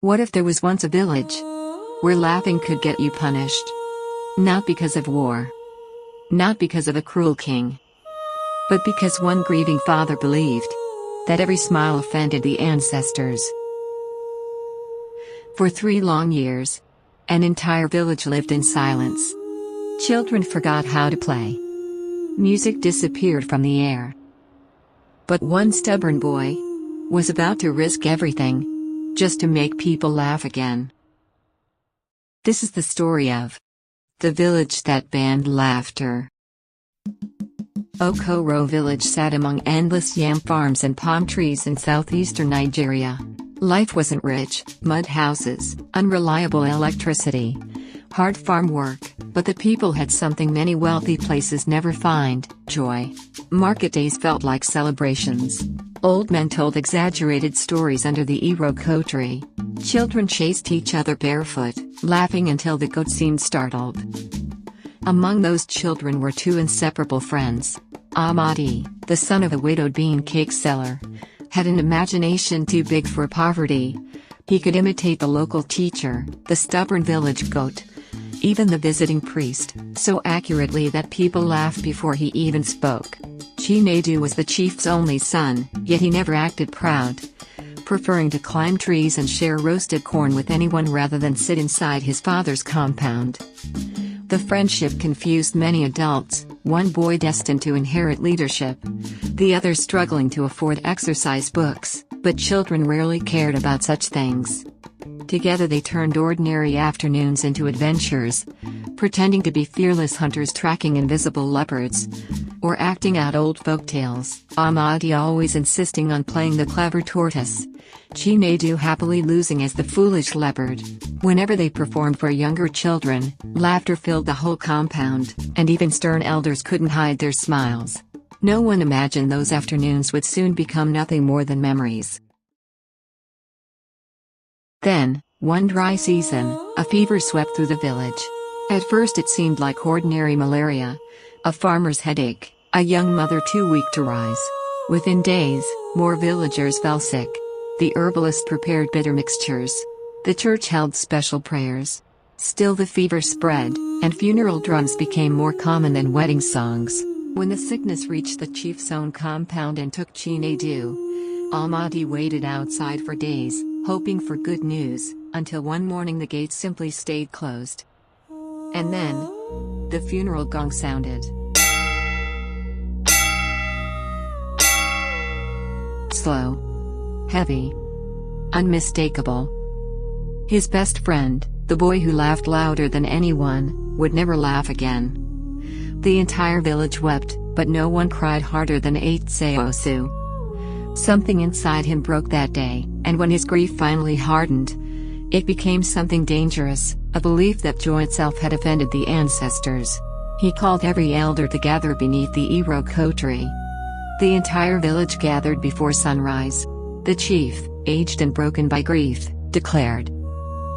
What if there was once a village where laughing could get you punished? Not because of war. Not because of a cruel king. But because one grieving father believed that every smile offended the ancestors. For 3 long years, an entire village lived in silence. Children forgot how to play. Music disappeared from the air. But one stubborn boy was about to risk everything just to make people laugh again. This is the story of the village that banned laughter. Okoro village sat among endless yam farms and palm trees in southeastern Nigeria. Life wasn't rich: mud houses, unreliable electricity, hard farm work, but the people had something many wealthy places never find: joy. Market days felt like celebrations. Old men told exaggerated stories under the iroko tree. Children chased each other barefoot, laughing until the goat seemed startled. Among those children were 2 inseparable friends. Amadi, the son of a widowed bean cake seller, had an imagination too big for poverty. He could imitate the local teacher, the stubborn village goat, even the visiting priest, so accurately that people laughed before he even spoke. Chinedu was the chief's only son, yet he never acted proud, preferring to climb trees and share roasted corn with anyone rather than sit inside his father's compound. The friendship confused many adults, one boy destined to inherit leadership, the other struggling to afford exercise books, but children rarely cared about such things. Together they turned ordinary afternoons into adventures, pretending to be fearless hunters tracking invisible leopards, or acting out old folk tales, Amadi always insisting on playing the clever tortoise, Chinedu happily losing as the foolish leopard. Whenever they performed for younger children, laughter filled the whole compound, and even stern elders couldn't hide their smiles. No one imagined those afternoons would soon become nothing more than memories. Then, one dry season, a fever swept through the village. At first it seemed like ordinary malaria, a farmer's headache, a young mother too weak to rise. Within days, more villagers fell sick. The herbalist prepared bitter mixtures. The church held special prayers. Still the fever spread, and funeral drums became more common than wedding songs. When the sickness reached the chief's own compound and took Chinedu, Almadi waited outside for days, hoping for good news, until one morning the gates simply stayed closed. And then, the funeral gong sounded. Slow. Heavy. Unmistakable. His best friend, the boy who laughed louder than anyone, would never laugh again. The entire village wept, but no one cried harder than Aitseosu. Something inside him broke that day, and when his grief finally hardened, it became something dangerous, a belief that joy itself had offended the ancestors. He called every elder to gather beneath the iroko tree. The entire village gathered before sunrise. The chief, aged and broken by grief, declared,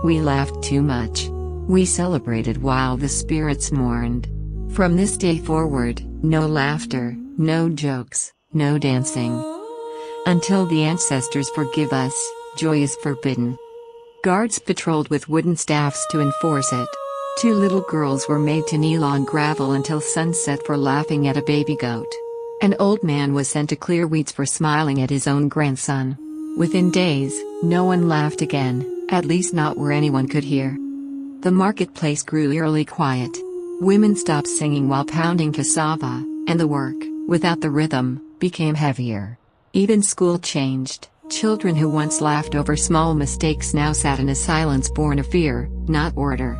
"We laughed too much. We celebrated while the spirits mourned. From this day forward, no laughter, no jokes, no dancing. Until the ancestors forgive us, joy is forbidden." Guards patrolled with wooden staffs to enforce it. 2 little girls were made to kneel on gravel until sunset for laughing at a baby goat. An old man was sent to clear weeds for smiling at his own grandson. Within days, no one laughed again, at least not where anyone could hear. The marketplace grew eerily quiet. Women stopped singing while pounding cassava, and the work, without the rhythm, became heavier. Even school changed. Children who once laughed over small mistakes now sat in a silence born of fear, not order.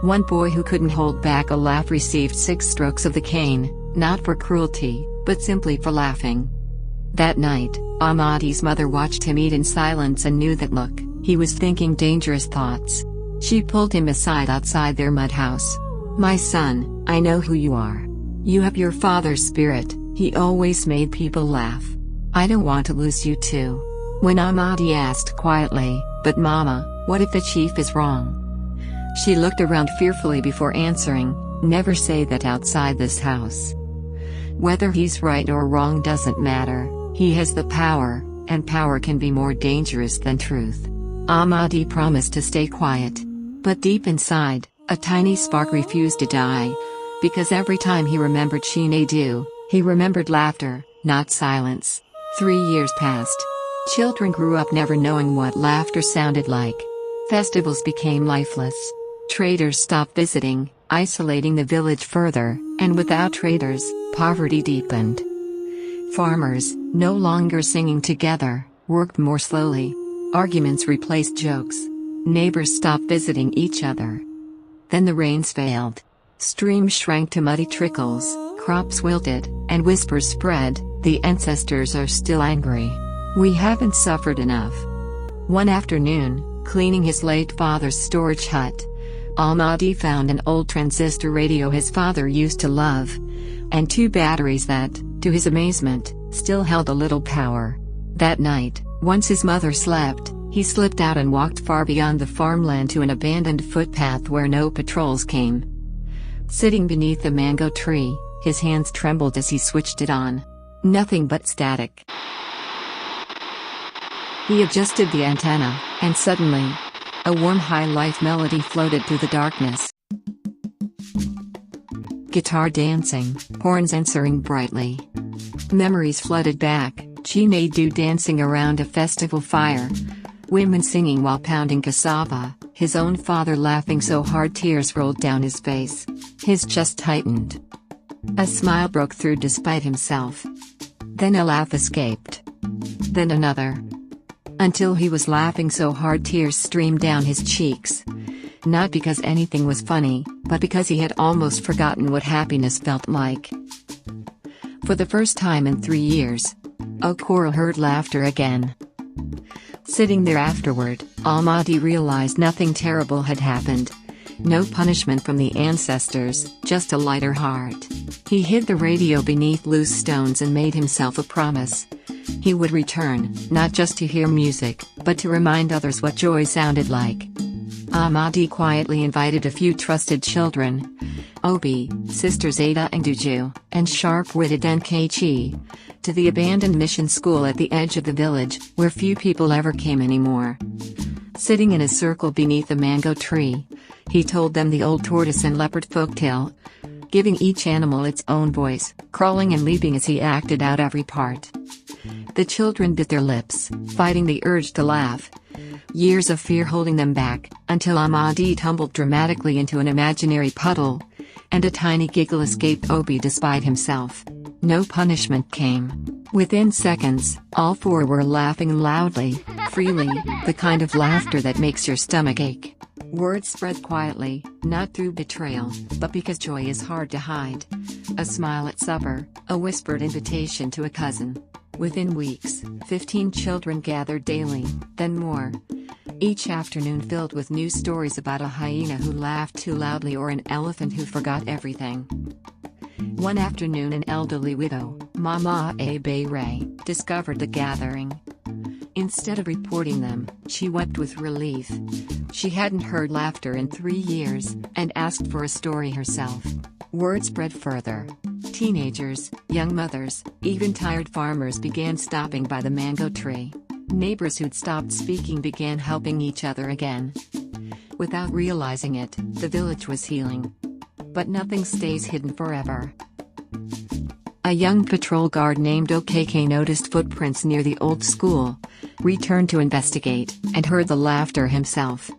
One boy who couldn't hold back a laugh received 6 strokes of the cane, not for cruelty, but simply for laughing. That night, Amadi's mother watched him eat in silence and knew that look. He was thinking dangerous thoughts. She pulled him aside outside their mud house. "My son, I know who you are. You have your father's spirit. He always made people laugh. I don't want to lose you too." When Amadi asked quietly, "But mama, what if the chief is wrong?" She looked around fearfully before answering, "Never say that outside this house. Whether he's right or wrong doesn't matter. He has the power, and power can be more dangerous than truth." Ahmadi promised to stay quiet. But deep inside, a tiny spark refused to die. Because every time he remembered Chinedu, he remembered laughter, not silence. 3 years passed. Children grew up never knowing what laughter sounded like. Festivals became lifeless. Traders stopped visiting, isolating the village further, and without traders, poverty deepened. Farmers, no longer singing together, worked more slowly. Arguments replaced jokes. Neighbors stopped visiting each other. Then the rains failed. Streams shrank to muddy trickles, crops wilted, and whispers spread, "The ancestors are still angry. We haven't suffered enough." One afternoon, cleaning his late father's storage hut, Ahmadi found an old transistor radio his father used to love, and 2 batteries that, to his amazement, still held a little power. That night, once his mother slept, he slipped out and walked far beyond the farmland to an abandoned footpath where no patrols came. Sitting beneath the mango tree, his hands trembled as he switched it on. Nothing but static. He adjusted the antenna, and suddenly, a warm high-life melody floated through the darkness. Guitar dancing, horns answering brightly. Memories flooded back, Chinedu dancing around a festival fire. Women singing while pounding cassava, his own father laughing so hard tears rolled down his face. His chest tightened. A smile broke through despite himself. Then a laugh escaped. Then another. Until he was laughing so hard tears streamed down his cheeks. Not because anything was funny, but because he had almost forgotten what happiness felt like. For the first time in 3 years, Okoro heard laughter again. Sitting there afterward, Ahmadi realized nothing terrible had happened. No punishment from the ancestors, just a lighter heart. He hid the radio beneath loose stones and made himself a promise. He would return, not just to hear music, but to remind others what joy sounded like. Ahmadi quietly invited a few trusted children, Obi, sisters Ada and Duju, and sharp-witted Nkechi, to the abandoned mission school at the edge of the village, where few people ever came anymore. Sitting in a circle beneath a mango tree, he told them the old tortoise and leopard folktale, giving each animal its own voice, crawling and leaping as he acted out every part. The children bit their lips, fighting the urge to laugh. Years of fear holding them back, until Ahmadi tumbled dramatically into an imaginary puddle, and a tiny giggle escaped Obi despite himself. No punishment came. Within seconds, all 4 were laughing loudly, freely, the kind of laughter that makes your stomach ache. Words spread quietly, not through betrayal, but because joy is hard to hide. A smile at supper, a whispered invitation to a cousin. Within weeks, 15 children gathered daily, then more. Each afternoon filled with new stories about a hyena who laughed too loudly or an elephant who forgot everything. One afternoon an elderly widow, Mama Ray, discovered the gathering. Instead of reporting them, she wept with relief. She hadn't heard laughter in 3 years, and asked for a story herself. Word spread further. Teenagers, young mothers, even tired farmers began stopping by the mango tree. Neighbors who'd stopped speaking began helping each other again. Without realizing it, the village was healing. But nothing stays hidden forever. A young patrol guard named Okk noticed footprints near the old school, returned to investigate, and heard the laughter himself.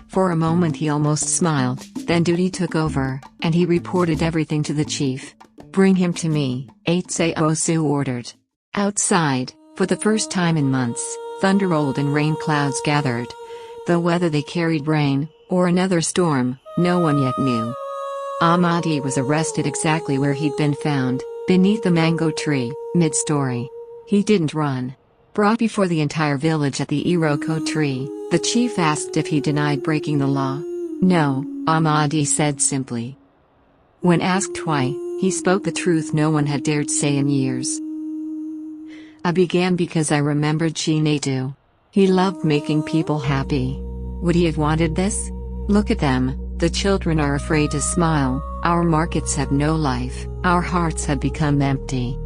For a moment he almost smiled, then duty took over, and he reported everything to the chief. "Bring him to me," Osu ordered. Outside, for the first time in months, thunder rolled and rain clouds gathered. Though whether they carried rain, or another storm, no one yet knew. Ahmadi was arrested exactly where he'd been found, beneath the mango tree, mid-story. He didn't run. Brought before the entire village at the Iroko tree, the chief asked if he denied breaking the law. "No," Ahmadi said simply. When asked why, he spoke the truth no one had dared say in years. "I began because I remembered Chinedu. He loved making people happy. Would he have wanted this? Look at them, the children are afraid to smile, our markets have no life, our hearts have become empty."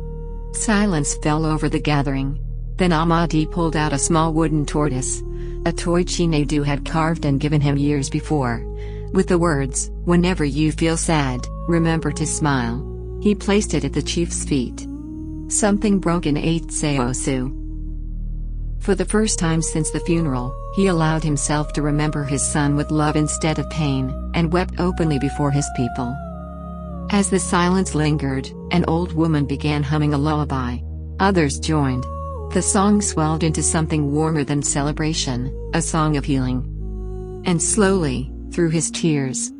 Silence fell over the gathering. Then Ahmadi pulled out a small wooden tortoise. a toy Chinedu had carved and given him years before. With the words, "Whenever you feel sad, remember to smile." He placed it at the chief's feet. Something broke in Aitseosu. For the first time since the funeral, he allowed himself to remember his son with love instead of pain, and wept openly before his people. As the silence lingered, an old woman began humming a lullaby. Others joined. The song swelled into something warmer than celebration, a song of healing. And slowly, through his tears,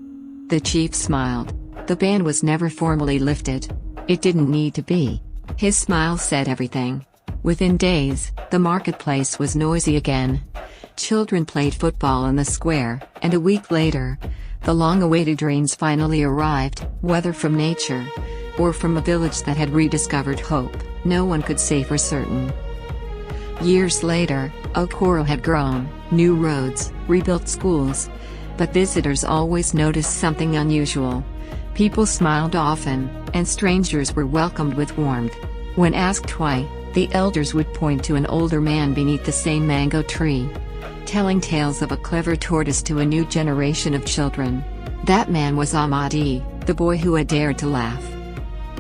the chief smiled. The ban was never formally lifted. It didn't need to be. His smile said everything. Within days, the marketplace was noisy again. Children played football in the square, and a week later, the long-awaited rains finally arrived, whether from nature, or from a village that had rediscovered hope, no one could say for certain. Years later, Okoro had grown, new roads, rebuilt schools. But visitors always noticed something unusual. People smiled often, and strangers were welcomed with warmth. When asked why, the elders would point to an older man beneath the same mango tree, telling tales of a clever tortoise to a new generation of children. That man was Amadi, the boy who had dared to laugh.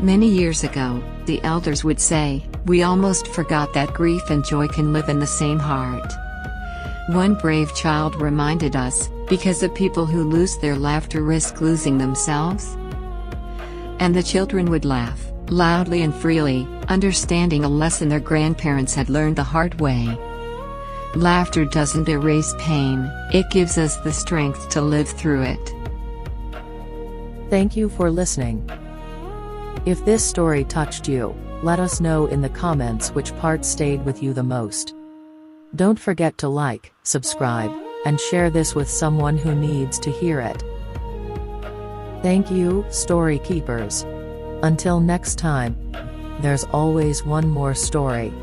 Many years ago, the elders would say, "We almost forgot that grief and joy can live in the same heart." One brave child reminded us, because the people who lose their laughter risk losing themselves. And the children would laugh, loudly and freely, understanding a lesson their grandparents had learned the hard way. Laughter doesn't erase pain, it gives us the strength to live through it. Thank you for listening. If this story touched you, let us know in the comments which part stayed with you the most. Don't forget to like, subscribe, and share this with someone who needs to hear it. Thank you, story keepers. Until next time, there's always one more story.